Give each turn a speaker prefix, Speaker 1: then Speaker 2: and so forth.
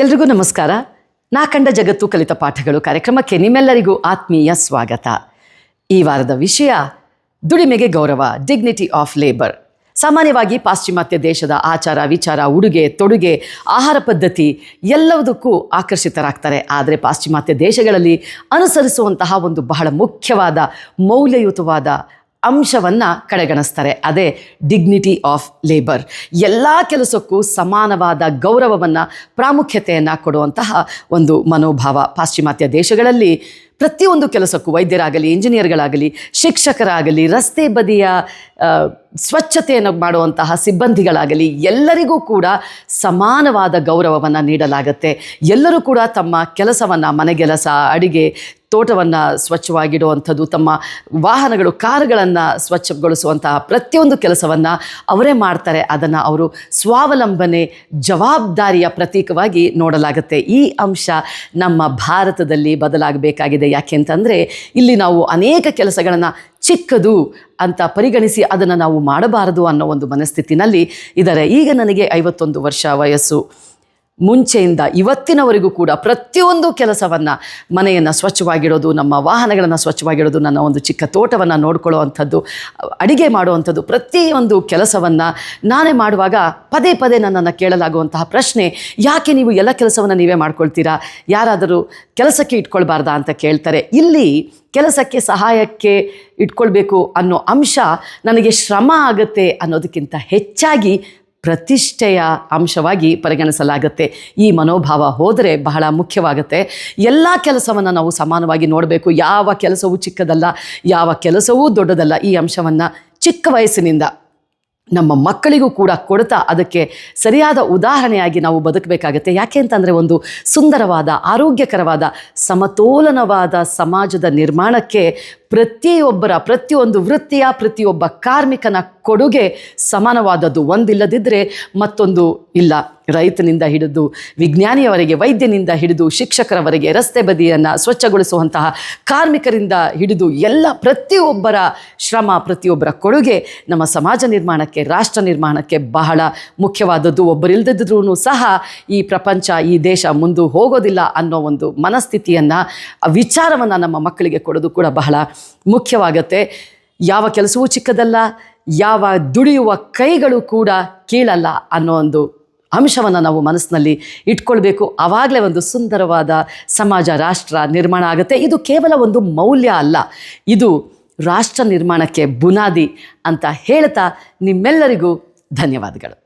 Speaker 1: ಎಲ್ರಿಗೂ ನಮಸ್ಕಾರ. ನಾ ಕಂಡ ಜಗತ್ತು ಕಲಿತ ಪಾಠಗಳು ಕಾರ್ಯಕ್ರಮಕ್ಕೆ ನಿಮ್ಮೆಲ್ಲರಿಗೂ ಆತ್ಮೀಯ ಸ್ವಾಗತ. ಈ ವಾರದ ವಿಷಯ ದುಡಿಮೆಗೆ ಗೌರವ, ಡಿಗ್ನಿಟಿ ಆಫ್ ಲೇಬರ್. ಸಾಮಾನ್ಯವಾಗಿ ಪಾಶ್ಚಿಮಾತ್ಯ ದೇಶದ ಆಚಾರ ವಿಚಾರ, ಉಡುಗೆ ತೊಡುಗೆ, ಆಹಾರ ಪದ್ಧತಿ ಎಲ್ಲದಕ್ಕೂ ಆಕರ್ಷಿತರಾಗ್ತಾರೆ. ಆದರೆ ಪಾಶ್ಚಿಮಾತ್ಯ ದೇಶಗಳಲ್ಲಿ ಅನುಸರಿಸುವಂತಹ ಒಂದು ಬಹಳ ಮುಖ್ಯವಾದ ಮೌಲ್ಯಯುತವಾದ ಅಂಶವನ್ನು ಕಡೆಗಣಿಸ್ತಾರೆ. ಅದೇ ಡಿಗ್ನಿಟಿ ಆಫ್ ಲೇಬರ್. ಎಲ್ಲ ಕೆಲಸಕ್ಕೂ ಸಮಾನವಾದ ಗೌರವವನ್ನು, ಪ್ರಾಮುಖ್ಯತೆಯನ್ನು ಕೊಡುವಂತಹ ಒಂದು ಮನೋಭಾವ ಪಾಶ್ಚಿಮಾತ್ಯ ದೇಶಗಳಲ್ಲಿ ಪ್ರತಿಯೊಂದು ಕೆಲಸಕ್ಕೂ, ವೈದ್ಯರಾಗಲಿ, ಇಂಜಿನಿಯರ್ಗಳಾಗಲಿ, ಶಿಕ್ಷಕರಾಗಲಿ, ರಸ್ತೆ ಬದಿಯ ಸ್ವಚ್ಛತೆಯನ್ನು ಮಾಡುವಂತಹ ಸಿಬ್ಬಂದಿಗಳಾಗಲಿ, ಎಲ್ಲರಿಗೂ ಕೂಡ ಸಮಾನವಾದ ಗೌರವವನ್ನು ನೀಡಲಾಗುತ್ತೆ. ಎಲ್ಲರೂ ಕೂಡ ತಮ್ಮ ಕೆಲಸವನ್ನು, ಮನೆಗೆಲಸ, ಅಡಿಗೆ, ತೋಟವನ್ನು ಸ್ವಚ್ಛವಾಗಿಡುವಂಥದ್ದು, ತಮ್ಮ ವಾಹನಗಳು, ಕಾರುಗಳನ್ನು ಸ್ವಚ್ಛಗೊಳಿಸುವಂತಹ ಪ್ರತಿಯೊಂದು ಕೆಲಸವನ್ನು ಅವರೇ ಮಾಡ್ತಾರೆ. ಅದನ್ನು ಅವರು ಸ್ವಾವಲಂಬನೆ, ಜವಾಬ್ದಾರಿಯ ಪ್ರತೀಕವಾಗಿ ನೋಡಲಾಗುತ್ತೆ. ಈ ಅಂಶ ನಮ್ಮ ಭಾರತದಲ್ಲಿ ಬದಲಾಗಬೇಕಾಗಿದೆ. ಯಾಕೆ ಅಂತಂದರೆ ಇಲ್ಲಿ ನಾವು ಅನೇಕ ಕೆಲಸಗಳನ್ನು ಚಿಕ್ಕದು ಅಂತ ಪರಿಗಣಿಸಿ ಅದನ್ನು ನಾವು ಮಾಡಬಾರದು ಅನ್ನೋ ಒಂದು ಮನಸ್ಥಿತಿನಲ್ಲಿ ಇದ್ದಾರೆ. ಈಗ ನನಗೆ 51 ವರ್ಷ ವಯಸ್ಸು. ಮುಂಚೆಯಿಂದ ಇವತ್ತಿನವರೆಗೂ ಕೂಡ ಪ್ರತಿಯೊಂದು ಕೆಲಸವನ್ನು, ಮನೆಯನ್ನು ಸ್ವಚ್ಛವಾಗಿಡೋದು, ನಮ್ಮ ವಾಹನಗಳನ್ನು ಸ್ವಚ್ಛವಾಗಿಡೋದು, ನನ್ನ ಒಂದು ಚಿಕ್ಕ ತೋಟವನ್ನು ನೋಡ್ಕೊಳ್ಳೋ ಅಂಥದ್ದು, ಅಡಿಗೆ ಮಾಡುವಂಥದ್ದು, ಪ್ರತಿಯೊಂದು ಕೆಲಸವನ್ನು ನಾನೇ ಮಾಡುವಾಗ ಪದೇ ಪದೇ ನನ್ನನ್ನು ಕೇಳಲಾಗುವಂತಹ ಪ್ರಶ್ನೆ, ಯಾಕೆ ನೀವು ಎಲ್ಲ ಕೆಲಸವನ್ನು ನೀವೇ ಮಾಡ್ಕೊಳ್ತೀರಾ, ಯಾರಾದರೂ ಕೆಲಸಕ್ಕೆ ಇಟ್ಕೊಳ್ಬಾರ್ದಾ ಅಂತ ಕೇಳ್ತಾರೆ. ಇಲ್ಲಿ ಕೆಲಸಕ್ಕೆ ಸಹಾಯಕ್ಕೆ ಇಟ್ಕೊಳ್ಬೇಕು ಅನ್ನೋ ಅಂಶ ನನಗೆ ಶ್ರಮ ಆಗುತ್ತೆ ಅನ್ನೋದಕ್ಕಿಂತ ಹೆಚ್ಚಾಗಿ ಪ್ರತಿಷ್ಠೆಯ ಅಂಶವಾಗಿ ಪರಿಗಣಿಸಲಾಗುತ್ತೆ. ಈ ಮನೋಭಾವ ಹೋದರೆ ಬಹಳ ಮುಖ್ಯವಾಗುತ್ತೆ. ಎಲ್ಲ ಕೆಲಸವನ್ನು ನಾವು ಸಮಾನವಾಗಿ ನೋಡಬೇಕು. ಯಾವ ಕೆಲಸವೂ ಚಿಕ್ಕದಲ್ಲ, ಯಾವ ಕೆಲಸವೂ ದೊಡ್ಡದಲ್ಲ. ಈ ಅಂಶವನ್ನು ಚಿಕ್ಕ ವಯಸ್ಸಿನಿಂದ ನಮ್ಮ ಮಕ್ಕಳಿಗೂ ಕೂಡ ಕೊಡ್ತಾ ಅದಕ್ಕೆ ಸರಿಯಾದ ಉದಾಹರಣೆಯಾಗಿ ನಾವು ಬದುಕಬೇಕಾಗತ್ತೆ. ಯಾಕೆ ಅಂತಂದರೆ ಒಂದು ಸುಂದರವಾದ, ಆರೋಗ್ಯಕರವಾದ, ಸಮತೋಲನವಾದ ಸಮಾಜದ ನಿರ್ಮಾಣಕ್ಕೆ ಪ್ರತಿಯೊಂದು ವೃತ್ತಿಯ ಪ್ರತಿಯೊಬ್ಬ ಕಾರ್ಮಿಕನ ಕೊಡುಗೆ ಸಮಾನವಾದದ್ದು. ಒಂದಿಲ್ಲದಿದ್ದರೆ ಮತ್ತೊಂದು ಇಲ್ಲ. ರೈತನಿಂದ ಹಿಡಿದು ವಿಜ್ಞಾನಿಯವರೆಗೆ, ವೈದ್ಯನಿಂದ ಹಿಡಿದು ಶಿಕ್ಷಕರವರೆಗೆ, ರಸ್ತೆ ಬದಿಯನ್ನು ಸ್ವಚ್ಛಗೊಳಿಸುವಂತಹ ಕಾರ್ಮಿಕರಿಂದ ಹಿಡಿದು ಎಲ್ಲ ಪ್ರತಿಯೊಬ್ಬರ ಶ್ರಮ, ಪ್ರತಿಯೊಬ್ಬರ ಕೊಡುಗೆ ನಮ್ಮ ಸಮಾಜ ನಿರ್ಮಾಣಕ್ಕೆ, ರಾಷ್ಟ್ರ ನಿರ್ಮಾಣಕ್ಕೆ ಬಹಳ ಮುಖ್ಯವಾದದ್ದು. ಒಬ್ಬರಿಲ್ಲದಿದ್ರೂ ಸಹ ಈ ಪ್ರಪಂಚ, ಈ ದೇಶ ಮುಂದೆ ಹೋಗೋದಿಲ್ಲ ಅನ್ನೋ ಒಂದು ಮನಸ್ಥಿತಿಯನ್ನು, ವಿಚಾರವನ್ನು ನಮ್ಮ ಮಕ್ಕಳಿಗೆ ಕೊಡೋದು ಕೂಡ ಬಹಳ ಮುಖ್ಯವಾಗುತ್ತೆ. ಯಾವ ಕೆಲಸವೂ ಚಿಕ್ಕದಲ್ಲ, ಯಾವ ದುಡಿಯುವ ಕೈಗಳು ಕೂಡ ಕೀಳಲ್ಲ ಅನ್ನೋ ಒಂದು ಅಂಶವನ್ನು ನಾವು ಮನಸ್ಸಿನಲ್ಲಿ ಇಟ್ಕೊಳ್ಬೇಕು. ಆವಾಗಲೇ ಒಂದು ಸುಂದರವಾದ ಸಮಾಜ, ರಾಷ್ಟ್ರ ನಿರ್ಮಾಣ ಆಗುತ್ತೆ. ಇದು ಕೇವಲ ಒಂದು ಮೌಲ್ಯ ಅಲ್ಲ, ಇದು ರಾಷ್ಟ್ರ ನಿರ್ಮಾಣಕ್ಕೆ ಬುನಾದಿ ಅಂತ ಹೇಳ್ತಾ ನಿಮ್ಮೆಲ್ಲರಿಗೂ ಧನ್ಯವಾದಗಳು.